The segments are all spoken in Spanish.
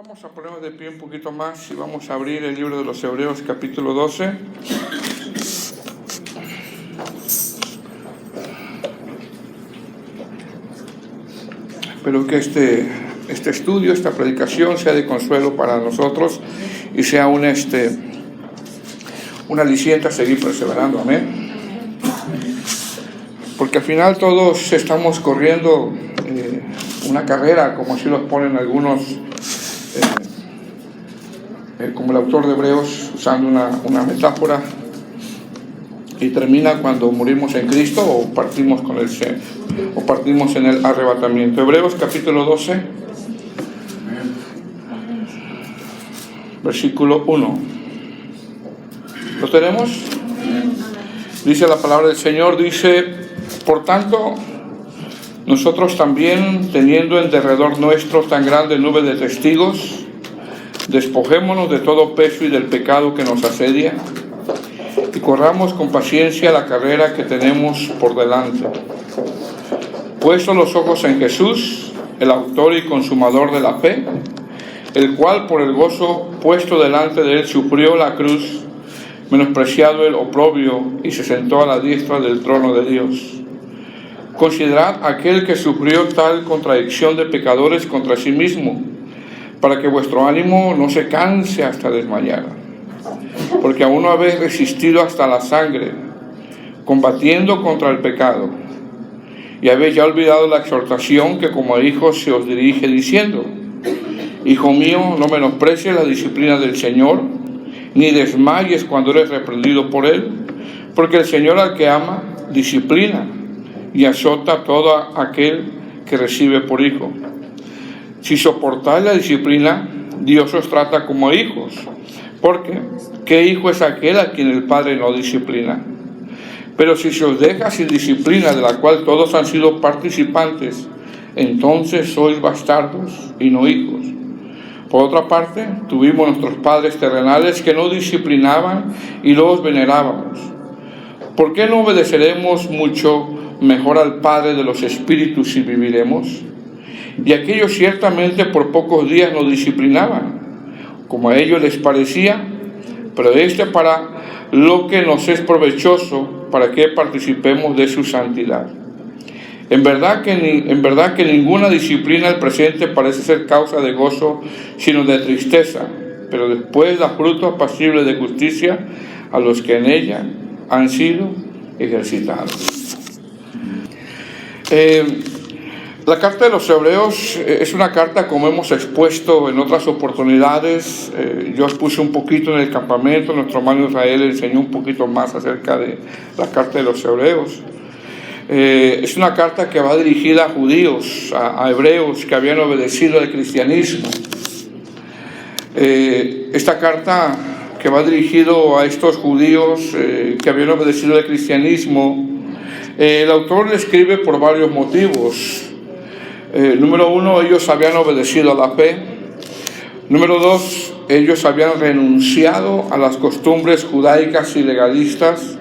Vamos a ponernos de pie un poquito más y vamos a abrir el libro de los Hebreos capítulo 12. Espero que este estudio, esta predicación sea de consuelo para nosotros y sea un aliciente a seguir perseverando, amén. Porque al final todos estamos corriendo una carrera, como así los ponen algunos, como el autor de Hebreos, usando una metáfora, y termina cuando morimos en Cristo o partimos en el arrebatamiento. Hebreos capítulo 12, versículo 1. ¿Lo tenemos? Dice la palabra del Señor, dice: por tanto, nosotros también, teniendo en derredor nuestro tan grande nube de testigos, despojémonos de todo peso y del pecado que nos asedia, y corramos con paciencia la carrera que tenemos por delante. Puestos los ojos en Jesús, el autor y consumador de la fe, el cual por el gozo puesto delante de él sufrió la cruz, menospreciado el oprobio, y se sentó a la diestra del trono de Dios. Considerad aquel que sufrió tal contradicción de pecadores contra sí mismo, para que vuestro ánimo no se canse hasta desmayar. Porque aún no habéis resistido hasta la sangre, combatiendo contra el pecado, y habéis ya olvidado la exhortación que como a hijos se os dirige, diciendo: Hijo mío, no menosprecies la disciplina del Señor, ni desmayes cuando eres reprendido por Él, porque el Señor al que ama, disciplina y azota a todo aquel que recibe por hijo. Si soportáis la disciplina, Dios os trata como hijos, porque ¿qué hijo es aquel a quien el Padre no disciplina? Pero si se os deja sin disciplina, de la cual todos han sido participantes, entonces sois bastardos y no hijos. Por otra parte, tuvimos nuestros padres terrenales que no disciplinaban y los venerábamos. ¿Por qué no obedeceremos mucho mejor al Padre de los Espíritus si viviremos? Y aquellos ciertamente por pocos días nos disciplinaban, como a ellos les parecía, pero para lo que nos es provechoso, para que participemos de su santidad. En verdad que ninguna disciplina al presente parece ser causa de gozo, sino de tristeza, pero después da fruto apacible de justicia a los que en ella han sido ejercitados. La carta de los Hebreos es una carta, como hemos expuesto en otras oportunidades. Yo expuse un poquito en el campamento, nuestro hermano Israel enseñó un poquito más acerca de la carta de los Hebreos. Es una carta que va dirigida a judíos, a hebreos que habían obedecido al cristianismo. Esta carta que va dirigido a estos judíos que habían obedecido al cristianismo, el autor le escribe por varios motivos. Número 1, ellos habían obedecido a la fe. Número 2, ellos habían renunciado a las costumbres judaicas y legalistas.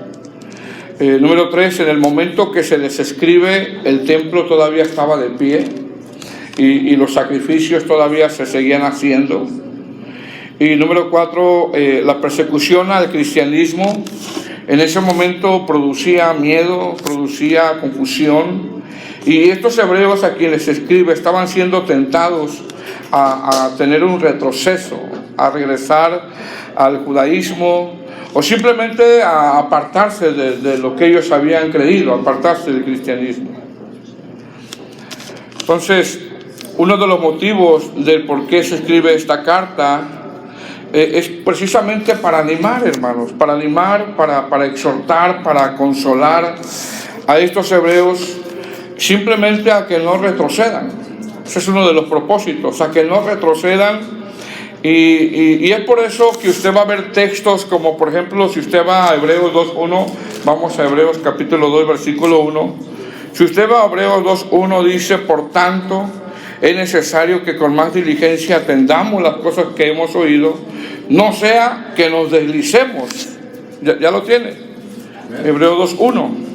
Número 3, en el momento que se les escribe, el templo todavía estaba de pie y los sacrificios todavía se seguían haciendo. Y número 4, la persecución al cristianismo en ese momento producía miedo, producía confusión. Y estos hebreos a quienes se escribe estaban siendo tentados a tener un retroceso, a regresar al judaísmo, o simplemente a apartarse de lo que ellos habían creído, apartarse del cristianismo. Entonces, uno de los motivos del por qué se escribe esta carta es precisamente para animar, hermanos, para animar, para exhortar, para consolar a estos hebreos, simplemente a que no retrocedan. Ese es uno de los propósitos, a que no retrocedan. Y es por eso que usted va a ver textos como, por ejemplo, si usted va a Hebreos 2.1, vamos a Hebreos capítulo 2, versículo 1. Si usted va a Hebreos 2.1, dice: por tanto, es necesario que con más diligencia atendamos las cosas que hemos oído, no sea que nos deslicemos. Ya lo tiene. Hebreos 2.1.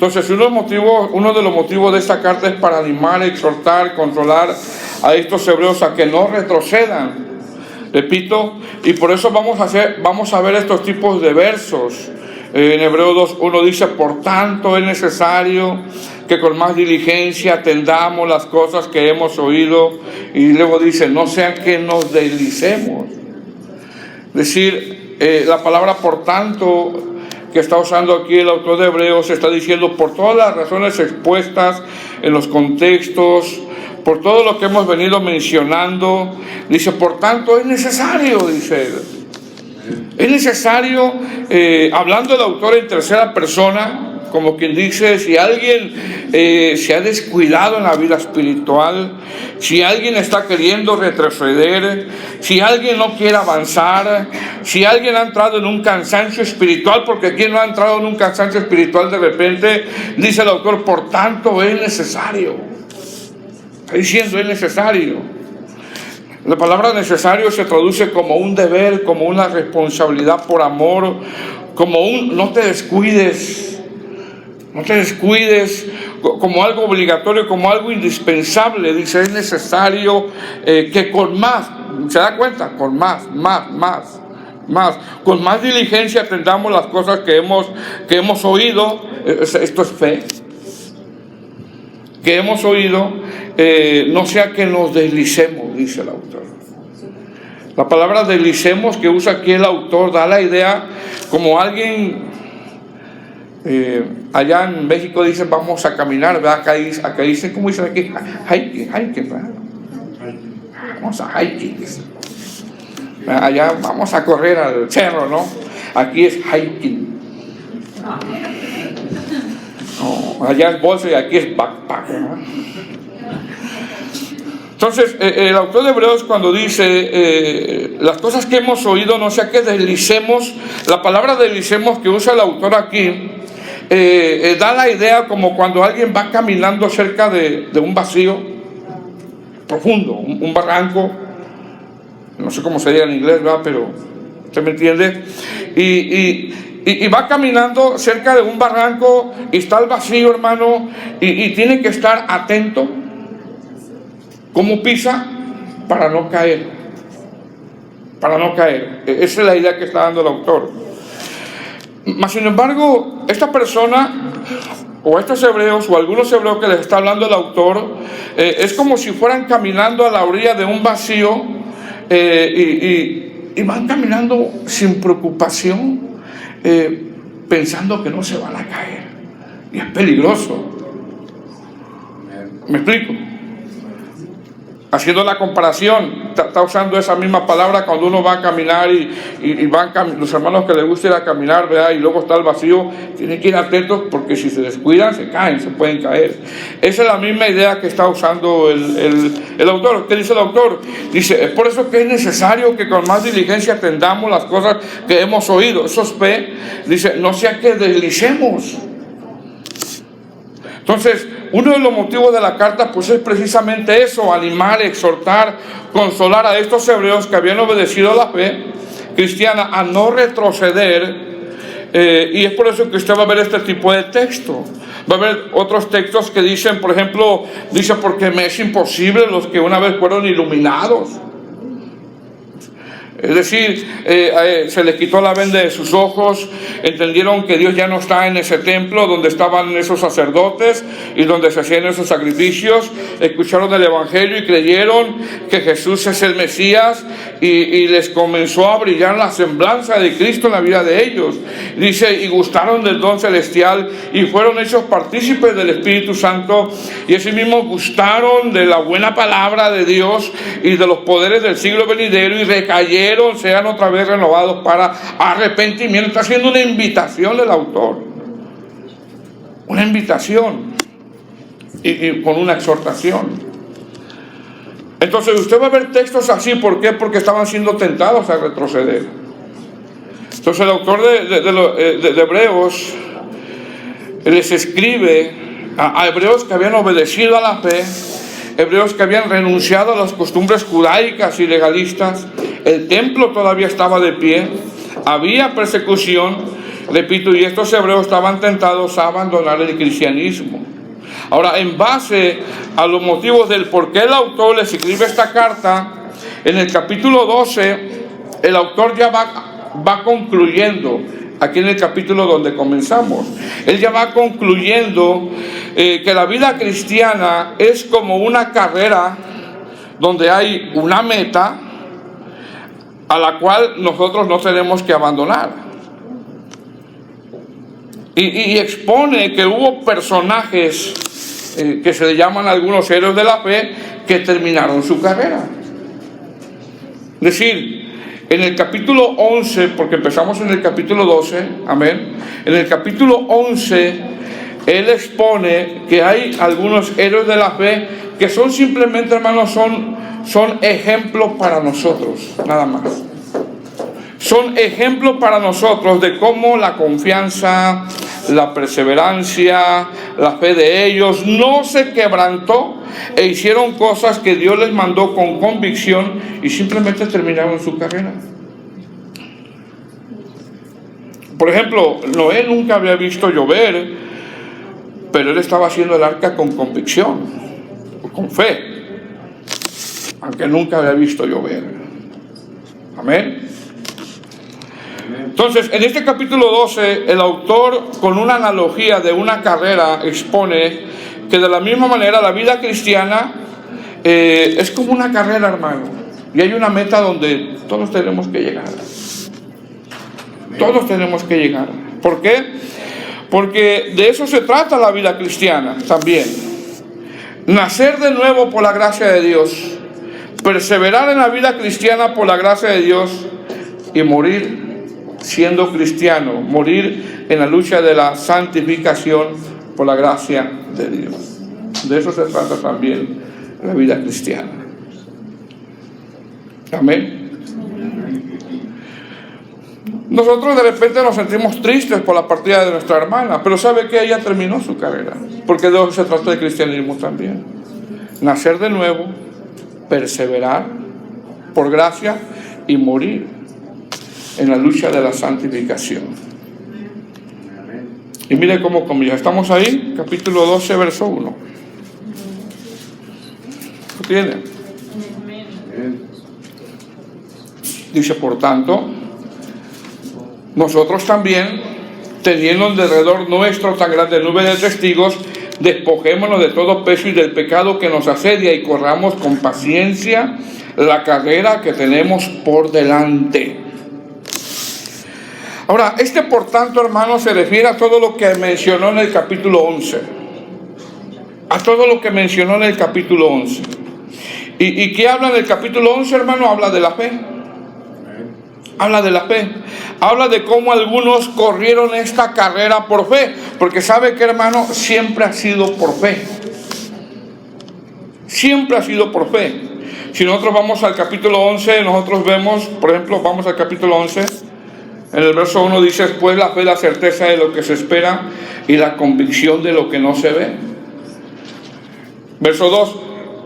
Entonces, uno de los motivos de esta carta es para animar, exhortar, consolar a estos hebreos a que no retrocedan. Repito, y por eso vamos a ver estos tipos de versos. En Hebreos 2:1 dice: por tanto es necesario que con más diligencia atendamos las cosas que hemos oído. Y luego dice: no sea que nos deslicemos. Es decir, la palabra por tanto que está usando aquí el autor de Hebreos está diciendo, por todas las razones expuestas en los contextos, por todo lo que hemos venido mencionando, dice, por tanto es necesario, dice él. Es necesario, hablando el autor en tercera persona, como quien dice, si alguien se ha descuidado en la vida espiritual, si alguien está queriendo retroceder, si alguien no quiere avanzar, si alguien ha entrado en un cansancio espiritual, porque quien no ha entrado en un cansancio espiritual de repente, dice el autor, por tanto es necesario. Está diciendo, es necesario. La palabra necesario se traduce como un deber, como una responsabilidad por amor, como un no te descuides, como algo obligatorio, como algo indispensable. Dice, es necesario que con más, ¿se da cuenta? Con más, con más diligencia atendamos las cosas que hemos oído. Esto es fe. Que hemos oído, no sea que nos deslicemos, dice el autor. La palabra deslicemos que usa aquí el autor da la idea como alguien, allá en México dicen vamos a caminar, ¿verdad? Acá dicen, ¿cómo dicen aquí? Hiking, ¿verdad? Vamos a hiking, dicen. Allá vamos a correr al cerro, ¿no? Aquí es hiking. No, allá es bolsa y aquí es backpack, ¿verdad? Entonces, el autor de Hebreos cuando dice las cosas que hemos oído, no sea que deslicemos, la palabra deslicemos que usa el autor aquí da la idea como cuando alguien va caminando cerca de un vacío profundo, un barranco, no sé cómo se diga en inglés, ¿verdad? Pero usted me entiende, y va caminando cerca de un barranco y está el vacío, hermano, y tiene que estar atento cómo pisa para no caer. Esa es la idea que está dando el autor. Mas sin embargo, esta persona o estos hebreos o algunos hebreos que les está hablando el autor es como si fueran caminando a la orilla de un vacío y van caminando sin preocupación, pensando que no se van a caer, y es peligroso. ¿Me explico? Haciendo la comparación, está usando esa misma palabra cuando uno va a caminar y van los hermanos que les gusta ir a caminar, ¿verdad? Y luego está el vacío, tienen que ir atentos porque si se descuidan se caen, se pueden caer. Esa es la misma idea que está usando el autor. ¿Qué dice el autor? Dice, es por eso que es necesario que con más diligencia atendamos las cosas que hemos oído. Eso es fe. Dice, no sea que deslicemos. Entonces, uno de los motivos de la carta pues es precisamente eso, animar, exhortar, consolar a estos hebreos que habían obedecido a la fe cristiana a no retroceder, y es por eso que usted va a ver este tipo de texto. Va a haber otros textos que dicen, por ejemplo, dice, porque me es imposible los que una vez fueron iluminados. Es decir, se les quitó la venda de sus ojos, entendieron que Dios ya no está en ese templo donde estaban esos sacerdotes y donde se hacían esos sacrificios, escucharon el Evangelio y creyeron que Jesús es el Mesías y les comenzó a brillar la semblanza de Cristo en la vida de ellos. Dice, y gustaron del don celestial y fueron hechos partícipes del Espíritu Santo y asimismo gustaron de la buena palabra de Dios y de los poderes del siglo venidero y recayeron, sean otra vez renovados para arrepentimiento. Está haciendo una invitación el autor, una invitación y con una exhortación. Entonces usted va a ver textos así. ¿Por qué? Porque estaban siendo tentados a retroceder. Entonces el autor de Hebreos les escribe a hebreos que habían obedecido a la fe, hebreos que habían renunciado a las costumbres judaicas y legalistas. El templo todavía estaba de pie, había persecución. Repito, y estos hebreos estaban tentados a abandonar el cristianismo. Ahora, en base a los motivos del por qué el autor les escribe esta carta, en el capítulo 12, el autor ya va concluyendo, aquí en el capítulo donde comenzamos, él ya va concluyendo que la vida cristiana es como una carrera donde hay una meta a la cual nosotros no tenemos que abandonar. Y expone que hubo personajes que se le llaman algunos héroes de la fe que terminaron su carrera. Es decir, en el capítulo 11, porque empezamos en el capítulo 12, amén, en el capítulo 11, él expone que hay algunos héroes de la fe que son simplemente, hermanos, son ejemplos para nosotros, nada más. Son ejemplos para nosotros de cómo la confianza, la perseverancia, la fe de ellos no se quebrantó e hicieron cosas que Dios les mandó con convicción y simplemente terminaron su carrera. Por ejemplo, Noé nunca había visto llover, pero él estaba haciendo el arca con convicción, con fe, aunque nunca había visto llover. Amén. Entonces, en este capítulo 12, el autor, con una analogía de una carrera, expone que de la misma manera la vida cristiana es como una carrera, hermano, y hay una meta donde todos tenemos que llegar. Todos tenemos que llegar. ¿Por qué? Porque de eso se trata la vida cristiana también. Nacer de nuevo por la gracia de Dios, perseverar en la vida cristiana por la gracia de Dios y morir siendo cristiano, morir en la lucha de la santificación por la gracia de Dios. De eso se trata también la vida cristiana. Amén. Nosotros de repente nos sentimos tristes por la partida de nuestra hermana, pero ¿sabe qué? Ella terminó su carrera, porque de eso se trata el cristianismo también. Nacer de nuevo, perseverar por gracia y morir en la lucha de la santificación. Y mire cómo comienza. Estamos ahí, capítulo 12, verso 1. ¿Lo tiene? Dice, por tanto, nosotros también, teniendo en derredor nuestro tan grande nube de testigos, despojémonos de todo peso y del pecado que nos asedia y corramos con paciencia la carrera que tenemos por delante. Ahora, por tanto, hermano, se refiere a todo lo que mencionó en el capítulo 11. A todo lo que mencionó en el capítulo 11. ¿Y qué habla en el capítulo 11, hermano? Habla de la fe. Habla de la fe. Habla de cómo algunos corrieron esta carrera por fe. Porque sabe que, hermano, siempre ha sido por fe. Siempre ha sido por fe. Si nosotros vamos al capítulo 11, nosotros vemos, por ejemplo, vamos al capítulo 11. En el verso 1 dice, pues la fe es la certeza de lo que se espera y la convicción de lo que no se ve. Verso 2,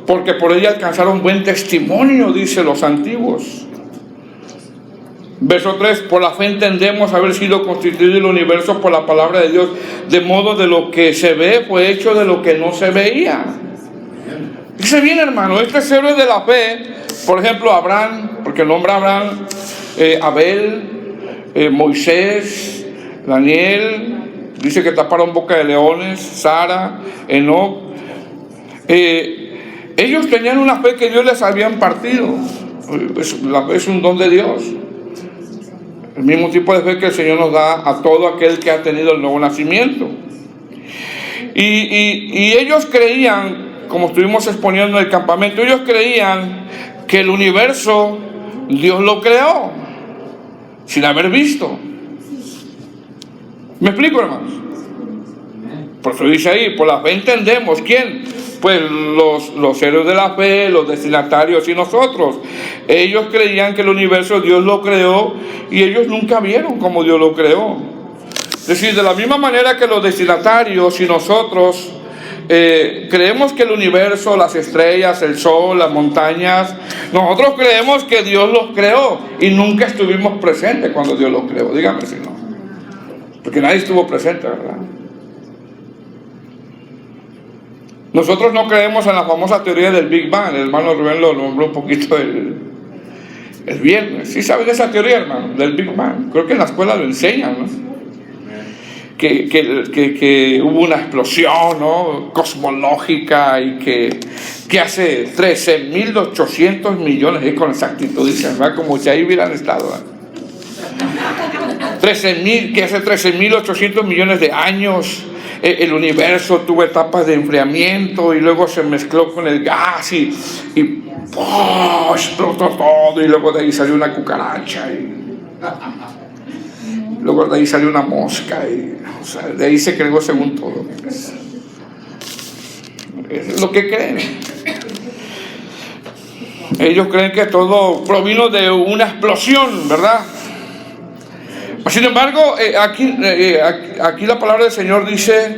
porque por ella alcanzaron buen testimonio, dice los antiguos. Verso 3, por la fe entendemos haber sido constituido el universo por la palabra de Dios, de modo de lo que se ve fue hecho de lo que no se veía. Dice bien, hermano, es héroe de la fe, por ejemplo, Abraham, porque el nombre Abraham, Abel, Moisés, Daniel, dice que taparon boca de leones, Sara, Enoc. Ellos tenían una fe que Dios les había impartido. La fe es un don de Dios. El mismo tipo de fe que el Señor nos da a todo aquel que ha tenido el nuevo nacimiento. Y ellos creían, como estuvimos exponiendo en el campamento, ellos creían que el universo Dios lo creó sin haber visto. ¿Me explico, hermanos? Por eso dice ahí, por la fe entendemos. ¿Quién? Pues los héroes de la fe, los destinatarios y nosotros. Ellos creían que el universo Dios lo creó y ellos nunca vieron cómo Dios lo creó. Es decir, de la misma manera que los destinatarios y nosotros creemos que el universo, las estrellas, el sol, las montañas, nosotros creemos que Dios los creó y nunca estuvimos presentes cuando Dios los creó. Dígame si no. porque nadie estuvo presente, ¿verdad? Nosotros no creemos en la famosa teoría del Big Bang. El hermano Rubén lo nombró un poquito el viernes. ¿Sí saben esa teoría, hermano, del Big Bang? Creo que en la escuela lo enseñan, ¿no? Que hubo una explosión, ¿no?, cosmológica, y que hace 13.800 millones, con exactitud dicen, ¿verdad?, como si ahí hubieran estado, ¿verdad? Que hace 13.800 millones de años el universo tuvo etapas de enfriamiento y luego se mezcló con el gas y ¡oh!, explotó todo, y luego de ahí salió una cucaracha y luego de ahí salió una mosca y, o sea, de ahí se creó según todo. Es lo que creen. Ellos creen que todo provino de una explosión, ¿verdad? Sin embargo, aquí la palabra del Señor dice,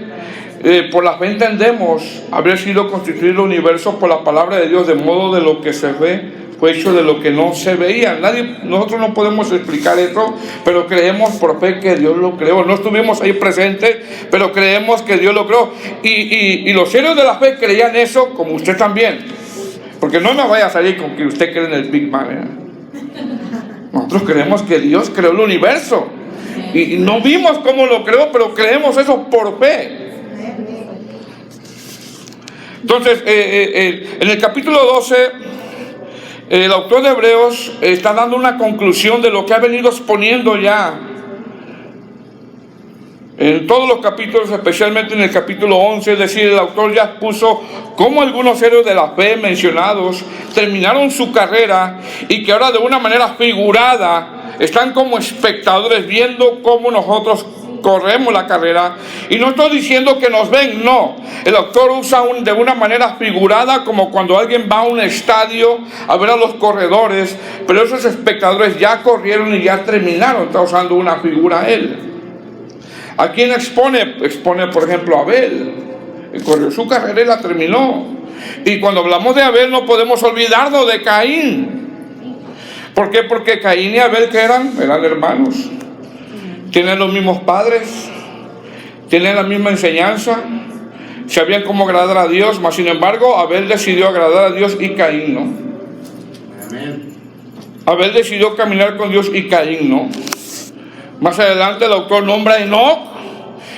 por la fe entendemos haber sido constituido el universo por la palabra de Dios, de modo de lo que se ve fue hecho de lo que no se veía. Nosotros no podemos explicar eso, pero creemos por fe que Dios lo creó. No estuvimos ahí presentes, pero creemos que Dios lo creó. Y los serios de la fe creían eso, como usted también. Porque no me vaya a salir con que usted cree en el Big Bang, ¿eh? Nosotros creemos que Dios creó el universo. Y no vimos cómo lo creó, pero creemos eso por fe. Entonces, en el capítulo 12, el autor de Hebreos está dando una conclusión de lo que ha venido exponiendo ya en todos los capítulos, especialmente en el capítulo 11. Es decir, el autor ya expuso cómo algunos héroes de la fe mencionados terminaron su carrera y que ahora de una manera figurada están como espectadores viendo cómo nosotros corremos la carrera. Y no estoy diciendo que nos ven, no. El autor usa de una manera figurada, como cuando alguien va a un estadio a ver a los corredores, pero esos espectadores ya corrieron y ya terminaron. Está usando una figura él. ¿A quién expone? Expone, por ejemplo, a Abel. Él corrió su carrera y la terminó. Y cuando hablamos de Abel no podemos olvidarnos de Caín. ¿Por qué? Porque Caín y Abel, ¿qué eran? Eran hermanos. Tienen los mismos padres, tienen la misma enseñanza, sabían cómo agradar a Dios, mas sin embargo Abel decidió agradar a Dios y Caín no. Amén. Abel decidió caminar con Dios y Caín no. Más adelante el autor nombra a Enoc,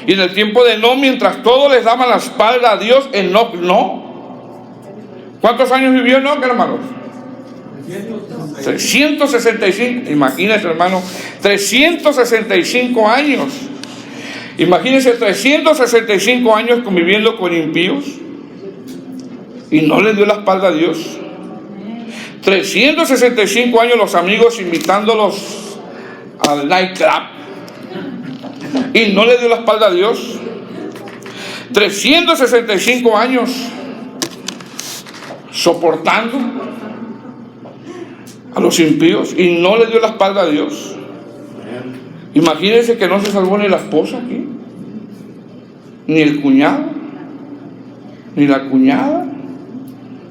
y en el tiempo de Enoc, mientras todos les daban la espalda a Dios, Enoc no. ¿Cuántos años vivió Enoc, hermanos? 365, imagínense, hermano, 365 años. Imagínense 365 años conviviendo con impíos y no le dio la espalda a Dios. 365 años los amigos invitándolos al nightclub y no le dio la espalda a Dios. 365 años soportando a los impíos y no le dio la espalda a Dios. Imagínense que no se salvó ni la esposa aquí, ni el cuñado, ni la cuñada,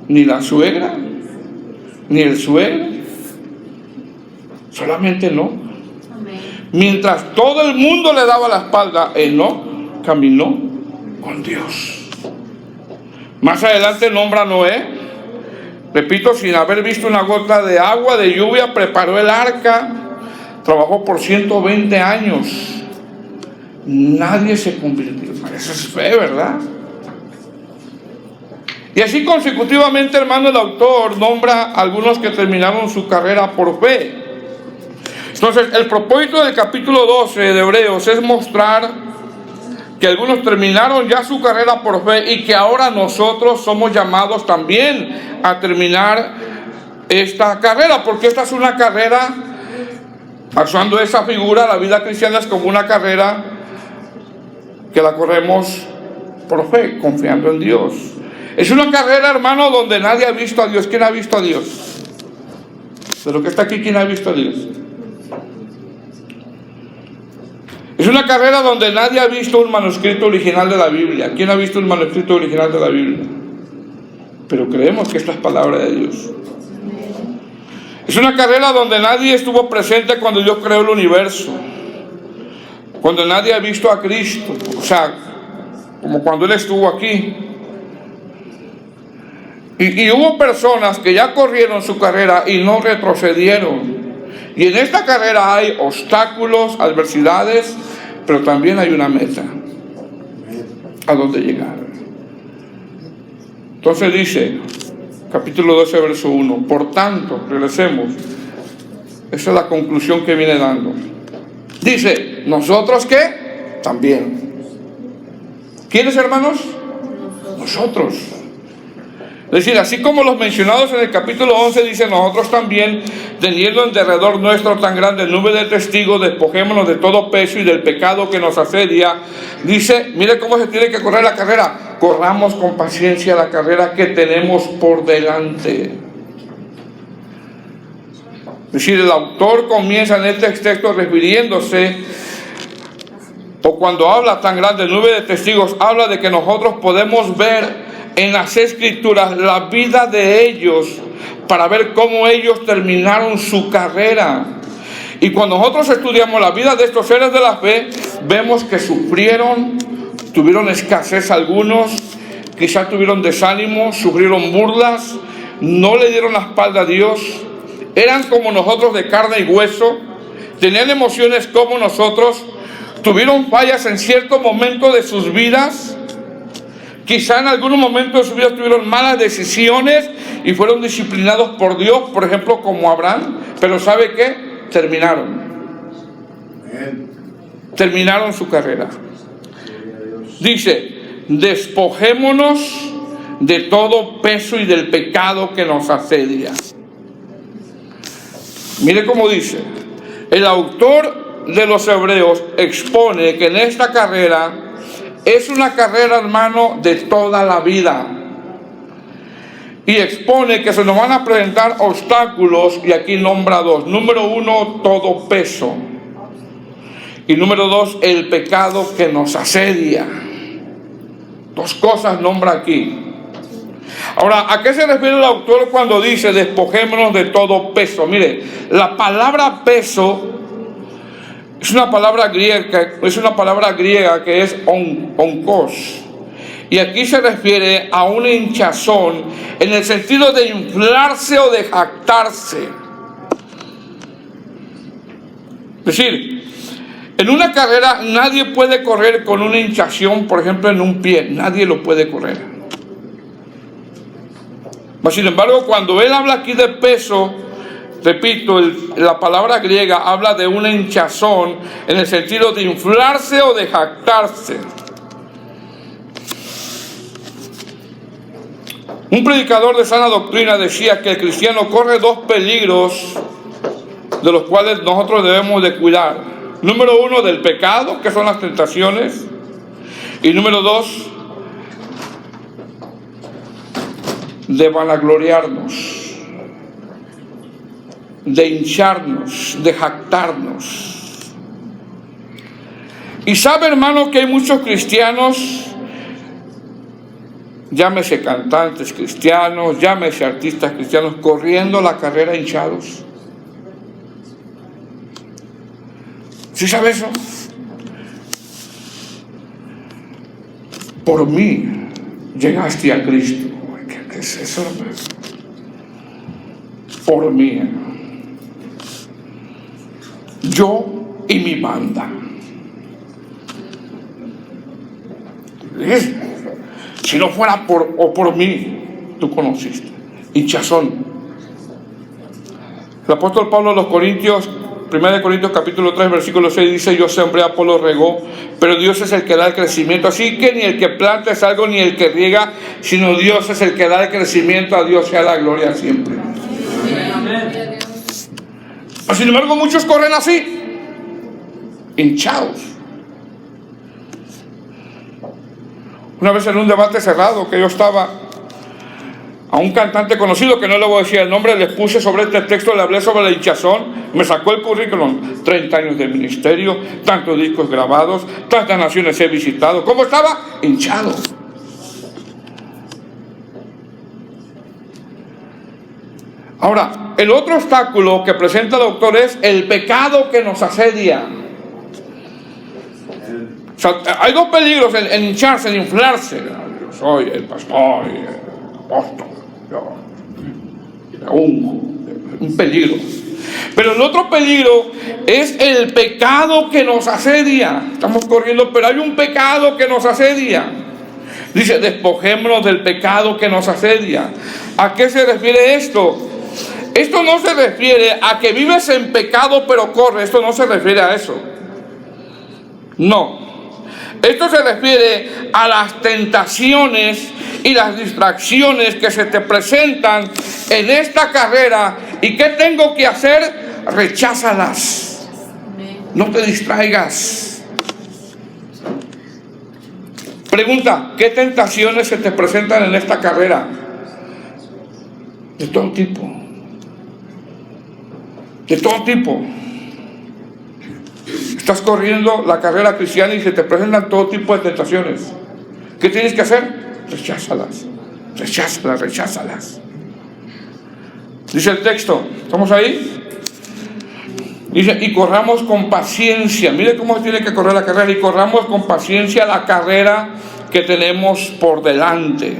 ni la suegra, ni el suegro. Solamente no. Mientras todo el mundo le daba la espalda, Enoc caminó con Dios. Más adelante nombra a Noé. Repito, sin haber visto una gota de agua, de lluvia, preparó el arca, trabajó por 120 años. Nadie se convirtió. Eso es fe, ¿verdad? Y así consecutivamente, hermano, el autor nombra a algunos que terminaron su carrera por fe. Entonces, el propósito del capítulo 12 de Hebreos es mostrar que algunos terminaron ya su carrera por fe y que ahora nosotros somos llamados también a terminar esta carrera, porque esta es una carrera, usando esa figura, la vida cristiana es como una carrera que la corremos por fe, confiando en Dios. Es una carrera, hermano, donde nadie ha visto a Dios. ¿Quién ha visto a Dios? De lo que está aquí, ¿quién ha visto a Dios? Es una carrera donde nadie ha visto un manuscrito original de la Biblia. ¿Quién ha visto un manuscrito original de la Biblia? Pero creemos que esta es palabra de Dios. Es una carrera donde nadie estuvo presente cuando Dios creó el universo. cuando nadie ha visto a Cristo, o sea, como cuando Él estuvo aquí. Y hubo personas que ya corrieron su carrera y no retrocedieron. Y en esta carrera hay obstáculos, adversidades, pero también hay una meta a donde llegar. Entonces dice, capítulo 12, verso 1, por tanto, regresemos, esa es la conclusión que viene dando. Dice, ¿nosotros qué? También. ¿Quiénes, hermanos? Nosotros. Es decir, así como los mencionados en el capítulo 11 dicen, nosotros también, teniendo en derredor nuestro tan grande nube de testigos, despojémonos de todo peso y del pecado que nos asedia. Dice, mire cómo se tiene que correr la carrera. Corramos con paciencia la carrera que tenemos por delante. Es decir, el autor comienza en este texto refiriéndose, o cuando habla tan grande nube de testigos, habla de que nosotros podemos ver en las Escrituras la vida de ellos para ver cómo ellos terminaron su carrera. Y cuando nosotros estudiamos la vida de estos seres de la fe, vemos que sufrieron, tuvieron escasez algunos, quizás tuvieron desánimo, sufrieron burlas, no le dieron la espalda a Dios, eran como nosotros de carne y hueso, tenían emociones como nosotros, tuvieron fallas en cierto momento de sus vidas. Quizá en algunos momentos de su vida tuvieron malas decisiones y fueron disciplinados por Dios, por ejemplo, como Abraham. Pero ¿sabe qué? Terminaron. Terminaron su carrera. Dice, despojémonos de todo peso y del pecado que nos asedia. Mire cómo dice. El autor de los Hebreos expone que en esta carrera es una carrera, hermano, de toda la vida. Y expone que se nos van a presentar obstáculos, y aquí nombra dos. Número 1, todo peso. Y número 2, el pecado que nos asedia. Dos cosas nombra aquí. Ahora, ¿a qué se refiere el autor cuando dice despojémonos de todo peso? Mire, la palabra peso es una palabra griega que es onkos. Y aquí se refiere a una hinchazón en el sentido de inflarse o de jactarse. Es decir, en una carrera nadie puede correr con una hinchazón, por ejemplo, en un pie. Nadie lo puede correr. Mas, sin embargo, cuando él habla aquí de peso, repito, la palabra griega habla de una hinchazón en el sentido de inflarse o de jactarse. Un predicador de sana doctrina decía que el cristiano corre dos peligros de los cuales nosotros debemos de cuidar. Número 1, del pecado, que son las tentaciones. Y número 2, de vanagloriarnos, de hincharnos, de jactarnos. Y sabe, hermano, que hay muchos cristianos, llámese cantantes cristianos, llámese artistas cristianos, corriendo la carrera hinchados. ¿Sí sabe eso? Por mí llegaste a Cristo. ¿Qué es eso, hermano? Por mí. Yo y mi banda. Si no fuera por mí, tú conociste. Hinchazón. El apóstol Pablo a los Corintios, 1 Corintios capítulo 3, versículo 6 dice: yo sembré, Apolo regó, pero Dios es el que da el crecimiento. Así que ni el que planta es algo, ni el que riega, sino Dios es el que da el crecimiento. A Dios sea la gloria siempre. Amén. Sin embargo, muchos corren así, hinchados. Una vez en un debate cerrado que yo estaba, a un cantante conocido, que no le voy a decir el nombre, les puse sobre este texto, le hablé sobre la hinchazón, me sacó el currículum: 30 años de ministerio, tantos discos grabados, tantas naciones he visitado. ¿Cómo estaba? Hinchado. Ahora, el otro obstáculo que presenta el autor es el pecado que nos asedia. sea, hay dos peligros en hincharse, en inflarse. Yo soy el pastor y el apóstol. Yo me unjo. Un peligro. Pero el otro peligro es el pecado que nos asedia. Estamos corriendo, pero hay un pecado que nos asedia. Dice, despojémonos del pecado que nos asedia. ¿A qué se refiere esto? Esto no se refiere a que vives en pecado pero corres. Esto no se refiere a eso. No. Esto se refiere a las tentaciones y las distracciones que se te presentan en esta carrera. ¿Y qué tengo que hacer? Recházalas. No te distraigas. Pregunta, ¿qué tentaciones se te presentan en esta carrera? De todo tipo. De todo tipo. Estás corriendo la carrera cristiana y se te presentan todo tipo de tentaciones. ¿Qué tienes que hacer? Recházalas. Recházalas, recházalas. Dice el texto, ¿estamos ahí? Dice, y corramos con paciencia. Mire cómo tiene que correr la carrera. Y corramos con paciencia la carrera que tenemos por delante.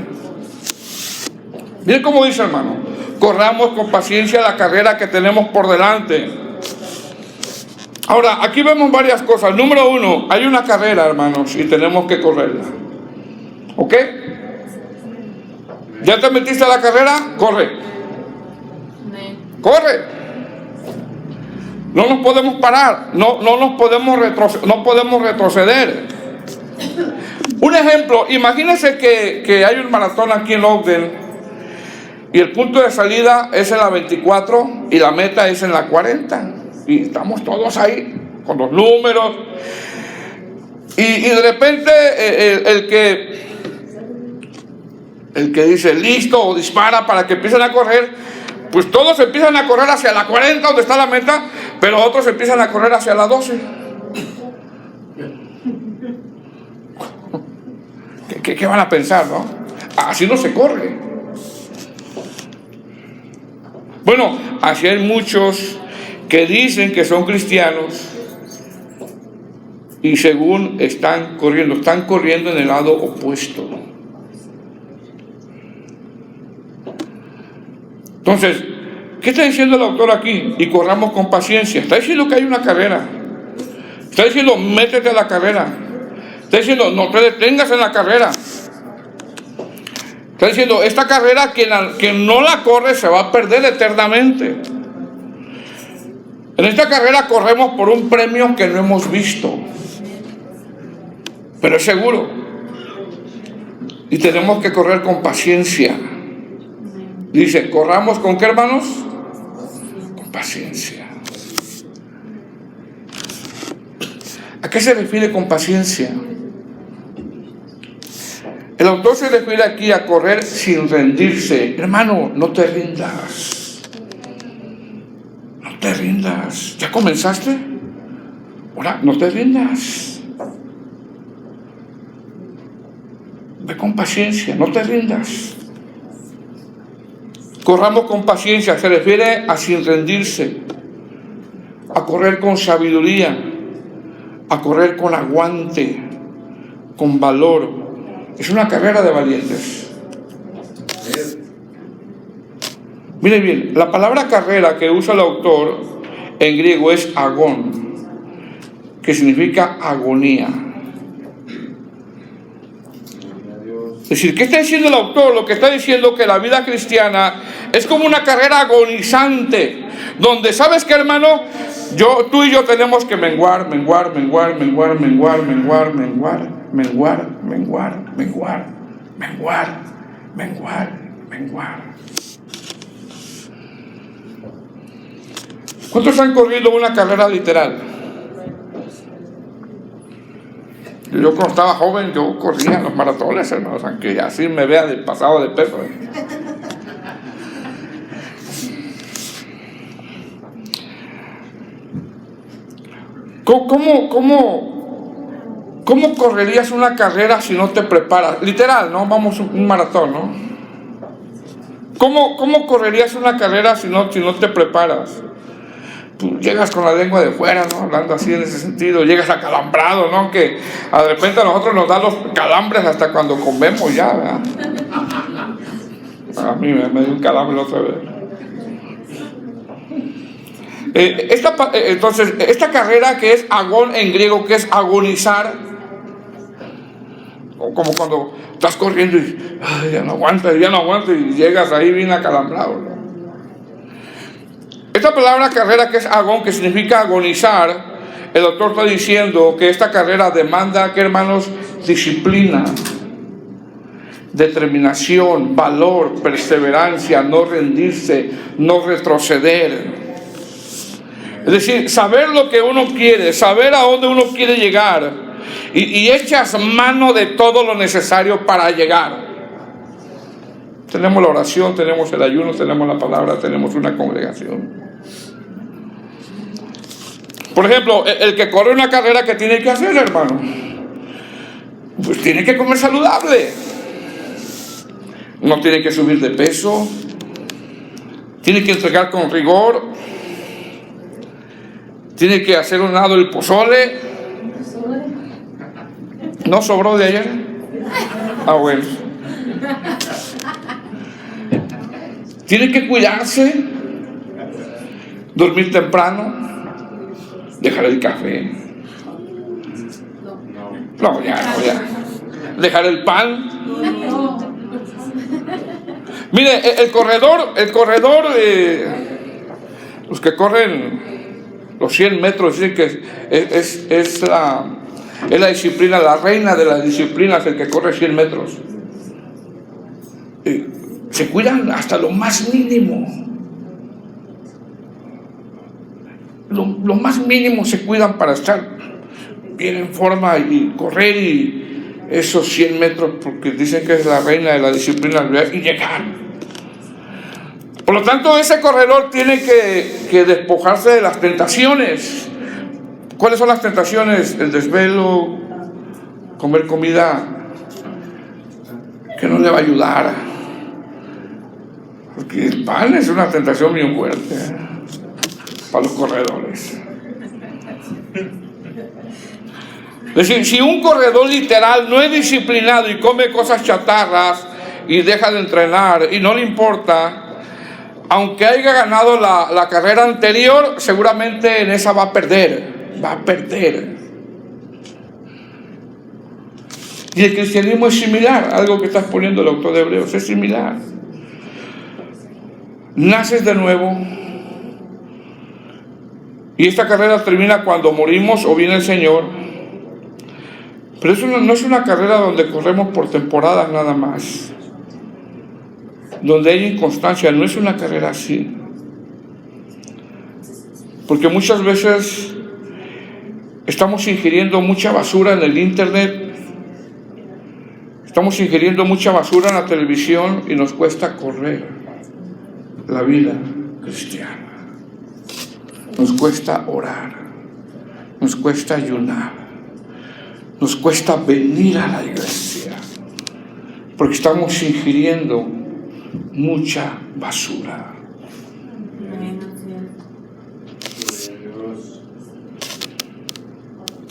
Mire cómo dice, hermano. Corramos con paciencia la carrera que tenemos por delante. Ahora, aquí vemos varias cosas. Número uno, hay una carrera, hermanos, y tenemos que correrla. ¿Ok? ¿Ya te metiste a la carrera? Corre. Corre. No nos podemos parar. No podemos retroceder. Un ejemplo, imagínense que hay un maratón aquí en Ogden y el punto de salida es en la 24 y la meta es en la 40. Y estamos todos ahí con los números. Y de repente el que dice listo o dispara para que empiecen a correr, pues todos empiezan a correr hacia la 40 donde está la meta, pero otros empiezan a correr hacia la 12. ¿Qué van a pensar, no? Así no se corre. Bueno, así hay muchos que dicen que son cristianos y según están corriendo en el lado opuesto. Entonces, ¿qué está diciendo el autor aquí? Y corramos con paciencia. Está diciendo que hay una carrera. Está diciendo, métete a la carrera. Está diciendo, no te detengas en la carrera. Está diciendo, esta carrera, quien no la corre se va a perder eternamente. En esta carrera corremos por un premio que no hemos visto, pero es seguro. Y tenemos que correr con paciencia. Dice, corramos ¿con qué, hermanos? Con paciencia. ¿A qué se refiere con paciencia? El autor se refiere aquí a correr sin rendirse. Hermano, no te rindas. No te rindas. ¿Ya comenzaste? Ahora, no te rindas. Ve con paciencia, no te rindas. Corramos con paciencia, se refiere a sin rendirse, a correr con sabiduría, a correr con aguante, con valor. Es una carrera de valientes. Miren bien, la palabra carrera que usa el autor en griego es agón, que significa agonía. Es decir, ¿qué está diciendo el autor? Lo que está diciendo que la vida cristiana es como una carrera agonizante, donde, ¿sabes qué, hermano? Tú y yo tenemos que menguar. ¿Cuántos han corrido una carrera literal? Yo cuando estaba joven, yo corría en los maratones, hermanos, aunque así me vea del pasado de peso. ¿Cómo correrías una carrera si no te preparas? Literal, ¿no? Vamos, un maratón, ¿no? ¿Cómo correrías una carrera si no te preparas? llegas con la lengua de fuera, ¿no? Hablando así en ese sentido, llegas acalambrado, ¿no? Que de repente a nosotros nos dan los calambres hasta cuando comemos ya, ¿verdad? A mí me dio un calambre la otra vez. Entonces, esta carrera que es agón en griego, que es agonizar, como cuando estás corriendo y ya no aguantas y llegas ahí bien acalambrado, ¿no? Esta palabra carrera que es agón, que significa agonizar, el doctor está diciendo que esta carrera demanda, que hermanos, disciplina, determinación, valor, perseverancia, no rendirse, no retroceder. Es decir, saber lo que uno quiere, saber a dónde uno quiere llegar y echas mano de todo lo necesario para llegar. Tenemos la oración, tenemos el ayuno, tenemos la palabra, tenemos una congregación. Por ejemplo, el que corre una carrera, ¿qué tiene que hacer, hermano? Pues tiene que comer saludable. No tiene que subir de peso. Tiene que entregar con rigor. Tiene que hacer un lado el pozole. ¿No sobró de ayer? Ah, bueno. Tiene que cuidarse, dormir temprano, dejar el café. No, ya. Dejar el pan. Mire, el corredor, los que corren los 100 metros, dicen que es la disciplina, la reina de las disciplinas, el que corre 100 metros. Se cuidan hasta lo más mínimo. Lo más mínimo se cuidan para estar bien en forma y correr y esos 100 metros, porque dicen que es la reina de la disciplina, y llegar. Por lo tanto, ese corredor tiene que despojarse de las tentaciones. ¿Cuáles son las tentaciones? El desvelo, comer comida que no le va a ayudar. Porque el pan es una tentación bien fuerte para los corredores. Es decir, si un corredor literal no es disciplinado y come cosas chatarras y deja de entrenar y no le importa, aunque haya ganado la carrera anterior, seguramente en esa va a perder. Y el cristianismo es similar, algo que está exponiendo el autor de Hebreos, es similar. Naces de nuevo y esta carrera termina cuando morimos o viene el Señor. Pero eso no es una carrera donde corremos por temporadas nada más, donde hay inconstancia. No es una carrera así, porque muchas veces estamos ingiriendo mucha basura en el internet, estamos ingiriendo mucha basura en la televisión y nos cuesta correr la vida cristiana. Nos cuesta orar, nos cuesta ayunar, nos cuesta venir a la iglesia, porque estamos ingiriendo mucha basura.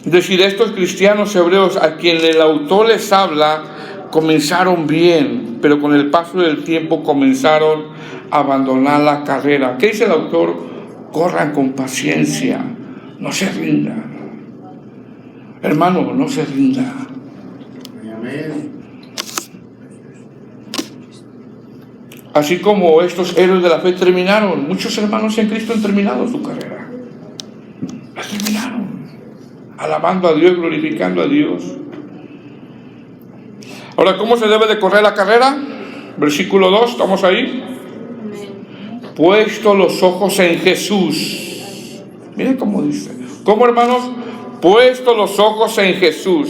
Es decir, estos cristianos hebreos a quien el autor les habla comenzaron bien, pero con el paso del tiempo comenzaron a abandonar la carrera. ¿Qué dice el autor? Corran con paciencia, no se rindan. Hermano, no se rinda. Así como estos héroes de la fe terminaron, muchos hermanos en Cristo han terminado su carrera. La terminaron, alabando a Dios, glorificando a Dios. Ahora, ¿cómo se debe de correr la carrera? Versículo 2, ¿estamos ahí? Puesto los ojos en Jesús. Miren cómo dice. ¿Cómo, hermanos? Puesto los ojos en Jesús.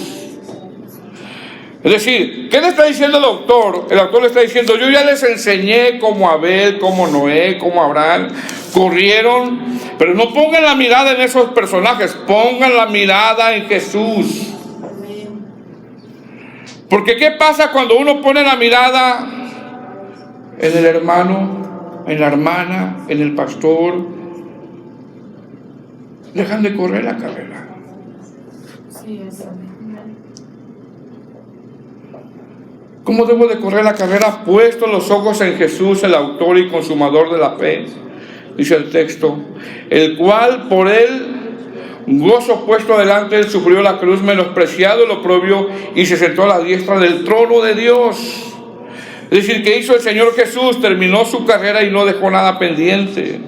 Es decir, ¿qué le está diciendo el autor? El autor le está diciendo: yo ya les enseñé cómo Abel, cómo Noé, cómo Abraham corrieron, pero no pongan la mirada en esos personajes, pongan la mirada en Jesús. Porque ¿qué pasa cuando uno pone la mirada en el hermano, en la hermana, en el pastor, dejan de correr la carrera. Sí, eso. ¿Cómo debo de correr la carrera? Puesto los ojos en Jesús, el autor y consumador de la fe, dice el texto, el cual por él, gozo puesto delante, él sufrió la cruz, menospreciado el oprobio, y se sentó a la diestra del trono de Dios. Es decir, ¿qué hizo el Señor Jesús? Terminó su carrera y no dejó nada pendiente.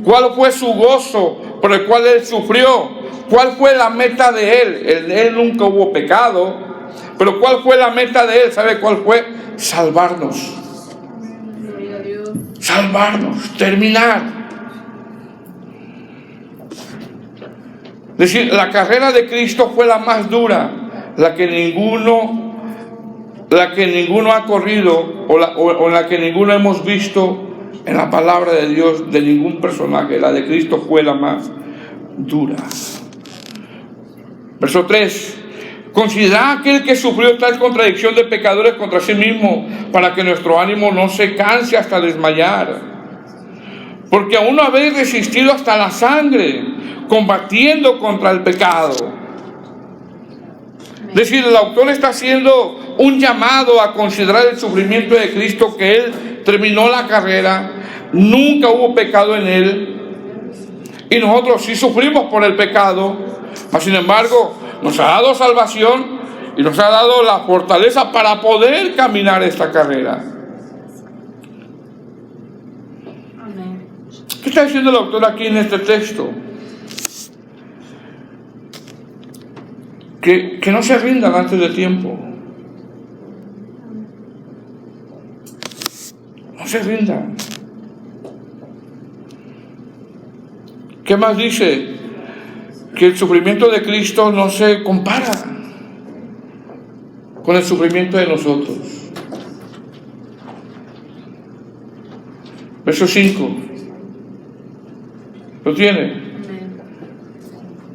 ¿Cuál fue su gozo por el cual él sufrió? ¿Cuál fue la meta de él? Él nunca hubo pecado. Pero ¿cuál fue la meta de él? ¿Sabe cuál fue? Salvarnos. Salvarnos, terminar. Es decir, la carrera de Cristo fue la más dura, la que ninguno ha corrido o la que ninguno hemos visto en la palabra de Dios de ningún personaje. La de Cristo fue la más dura. Verso 3. Considera aquel que sufrió tal contradicción de pecadores contra sí mismo, para que nuestro ánimo no se canse hasta desmayar. Porque aún no habéis resistido hasta la sangre, combatiendo contra el pecado. Es decir, el autor está haciendo un llamado a considerar el sufrimiento de Cristo, que Él terminó la carrera, nunca hubo pecado en Él, y nosotros sí sufrimos por el pecado, mas sin embargo nos ha dado salvación y nos ha dado la fortaleza para poder caminar esta carrera. Amén. ¿Qué está diciendo el autor aquí en este texto? Que no se rindan antes de tiempo. No se rindan. ¿Qué más dice? Que el sufrimiento de Cristo no se compara con el sufrimiento de nosotros. Verso 5. ¿Lo tiene?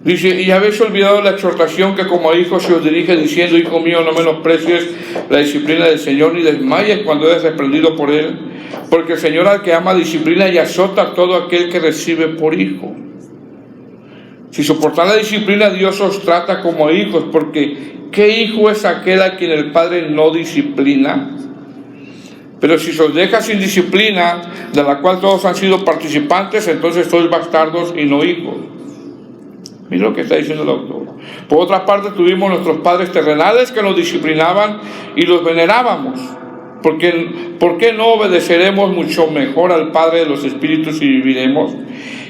Dice, y habéis olvidado la exhortación que como a hijos se os dirige, diciendo, hijo mío, no menosprecies la disciplina del Señor, ni desmayes cuando eres reprendido por Él, porque el Señor al que ama disciplina y azota a todo aquel que recibe por hijo. Si soportar la disciplina, Dios os trata como hijos, porque ¿qué hijo es aquel a quien el Padre no disciplina? Pero si se os deja sin disciplina, de la cual todos han sido participantes, entonces sois bastardos y no hijos. Mira lo que está diciendo el autor. Por otra parte, tuvimos nuestros padres terrenales que nos disciplinaban y los venerábamos. ¿Por qué no obedeceremos mucho mejor al Padre de los Espíritus y viviremos?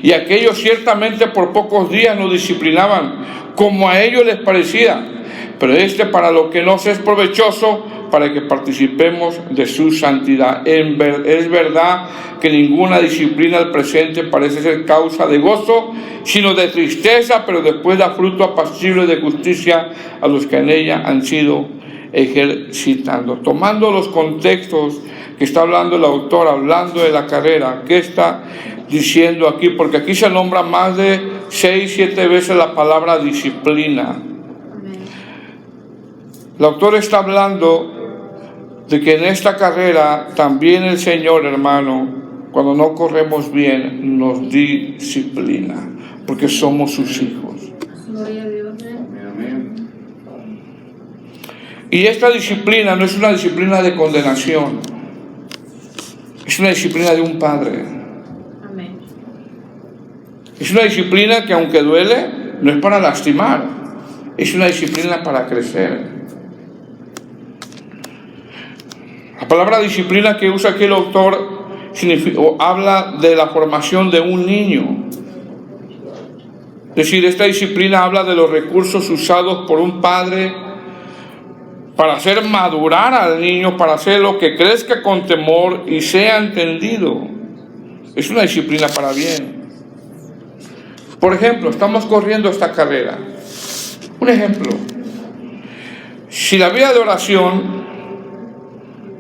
Y aquellos ciertamente por pocos días nos disciplinaban, como a ellos les parecía, pero para lo que nos es provechoso, para que participemos de su santidad. Es verdad que ninguna disciplina al presente parece ser causa de gozo, sino de tristeza, pero después da fruto apacible de justicia a los que en ella han sido ejercitando. Tomando los contextos que está hablando el autor, hablando de la carrera, ¿qué está diciendo aquí? Porque aquí se nombra más de 6-7 veces la palabra disciplina. El autor está hablando de que en esta carrera también el Señor, hermano, cuando no corremos bien, nos disciplina, porque somos sus hijos. Gloria a Dios. Y esta disciplina no es una disciplina de condenación, es una disciplina de un padre. Amén. Es una disciplina que, aunque duele, no es para lastimar, es una disciplina para crecer. La palabra disciplina que usa aquí el autor habla de la formación de un niño. Es decir, esta disciplina habla de los recursos usados por un padre para hacer madurar al niño, para hacerlo que crezca con temor y sea entendido. Es una disciplina para bien. Por ejemplo, estamos corriendo esta carrera. Un ejemplo. Si la vida de oración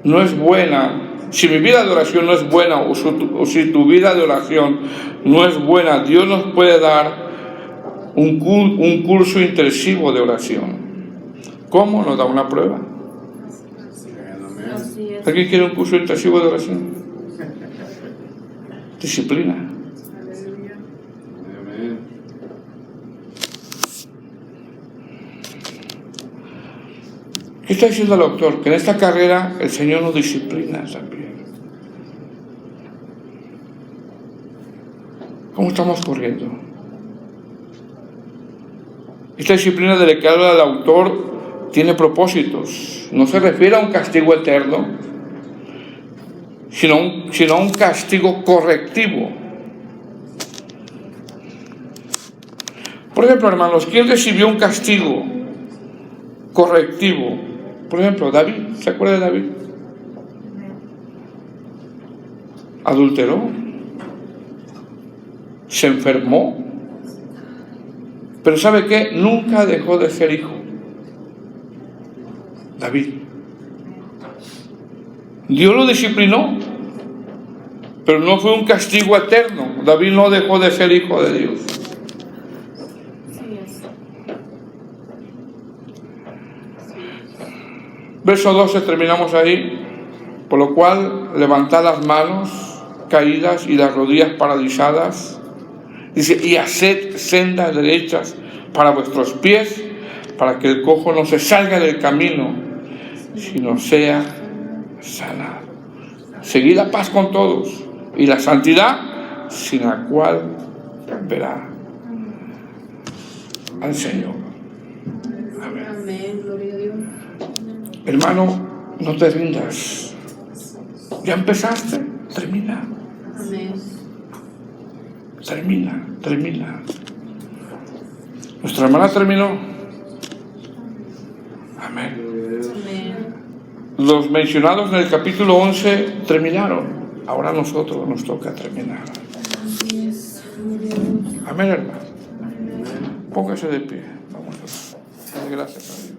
no es buena, si mi vida de oración no es buena, o si tu vida de oración no es buena, Dios nos puede dar un curso intensivo de oración. ¿Cómo? Nos da una prueba. ¿Alguien quiere un curso intensivo de oración? Disciplina. ¿Qué está diciendo el autor? Que en esta carrera el Señor nos disciplina también. ¿Cómo estamos corriendo? Esta disciplina de la que habla el autor tiene propósitos. No se refiere a un castigo eterno, sino a un castigo correctivo. Por ejemplo, hermanos, ¿quién recibió un castigo correctivo? Por ejemplo, David. ¿Se acuerda de David? Adulteró, se enfermó, pero ¿sabe qué? Nunca dejó de ser hijo. David. Dios lo disciplinó, pero no fue un castigo eterno. David no dejó de ser hijo de Dios. Verso 12, terminamos ahí. Por lo cual, levantad las manos caídas y las rodillas paralizadas. Dice, y haced sendas derechas para vuestros pies, para que el cojo no se salga del camino, sino sea sanado. Seguid la paz con todos y la santidad, sin la cual verá al Señor. Amén. Amén, gloria a Dios. Hermano, no te rindas. Ya empezaste, termina. Amén. Termina. Nuestra hermana terminó. Amén. Amén. Los mencionados en el capítulo 11 terminaron. Ahora a nosotros nos toca terminar. Así es. Gloria a Dios. Amén, hermano. Póngase de pie. Vamos a dar gracias a Dios.